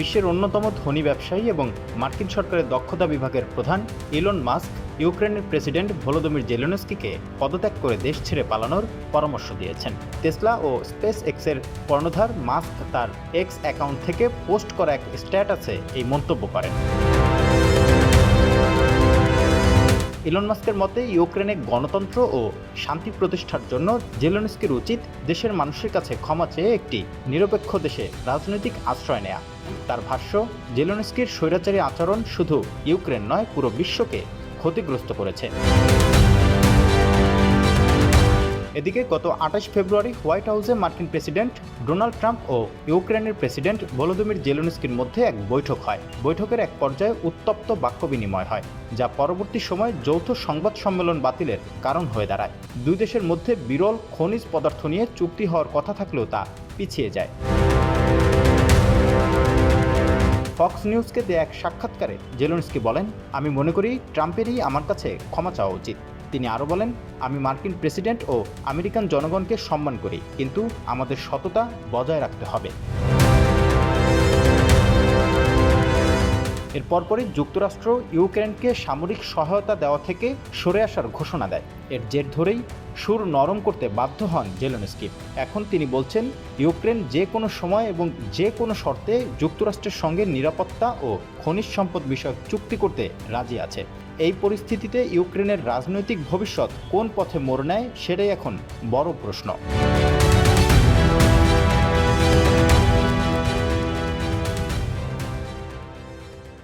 বিশ্বের অন্যতম ধনী ব্যবসায়ী এবং মার্কিন সরকারের দক্ষতা বিভাগের প্রধান ইলন মাস্ক ইউক্রেনের প্রেসিডেন্ট ভলোদিমির জেলেনস্কিকে পদত্যাগ করে দেশ ছেড়ে পালানোর পরামর্শ দিয়েছেন। টেসলা ও স্পেস এক্সের কর্ণধার মাস্ক তার এক্স অ্যাকাউন্ট থেকে পোস্ট করা এক স্ট্যাটাসে এই মন্তব্য করেন। ইলন মাস্কের মতে ইউক্রেনে গণতন্ত্র ও শান্তি প্রতিষ্ঠার জন্য জেলেনস্কির উচিত দেশের মানুষের কাছে ক্ষমা চেয়ে একটি নিরপেক্ষ দেশে রাজনৈতিক আশ্রয় নেয়া। তার ভাষ্য, জেলেনস্কির স্বৈরাচারী আচরণ শুধু ইউক্রেন নয়, পুরো বিশ্বকে ক্ষতিগ্রস্ত করেছে। এদিকে গত ২৮ ফেব্রুয়ারি হোয়াইট হাউসে মার্কিন প্রেসিডেন্ট ডোনাল্ড ট্রাম্প ও ইউক্রেনের প্রেসিডেন্ট ভলোদিমির জেলেনস্কির মধ্যে এক বৈঠক হয়। বৈঠকের এক পর্যায়ে উত্তপ্ত বাক্য বিনিময় হয়, যা পরবর্তী সময়ে যৌথ সংবাদ সম্মেলন বাতিলের কারণ হয়ে দাঁড়ায়। দুই দেশের মধ্যে বিরল খনিজ পদার্থ নিয়ে চুক্তি হওয়ার কথা থাকলেও তা পিছিয়ে যায়। ফক্স নিউজকে দেয়া এক সাক্ষাৎকারে জেলেনস্কি বলেন, আমি মনে করি ট্রাম্পেরই আমার কাছে ক্ষমা চাওয়া উচিত। তিনি আরও বলেন, আমি মার্কিন প্রেসিডেন্ট ও আমেরিকান জনগণকে সম্মান করি, কিন্তু আমাদের সততা বজায় রাখতে হবে। এর পরপরই যুক্তরাষ্ট্র ইউক্রেনকে সামরিক সহায়তা দেওয়া থেকে সরে আসার ঘোষণা দেয়। এর জের ধরেই সুর নরম করতে বাধ্য হন জেলেনস্কি। এখন তিনি বলছেন, ইউক্রেন যে কোনো সময় এবং যে কোনো শর্তে যুক্তরাষ্ট্রের সঙ্গে নিরাপত্তা ও খনিজ সম্পদ বিষয়ক চুক্তি করতে রাজি আছে। এই পরিস্থিতিতে ইউক্রেনের রাজনৈতিক ভবিষ্যৎ কোন পথে মোড় নেয় সেটাই এখন বড় প্রশ্ন।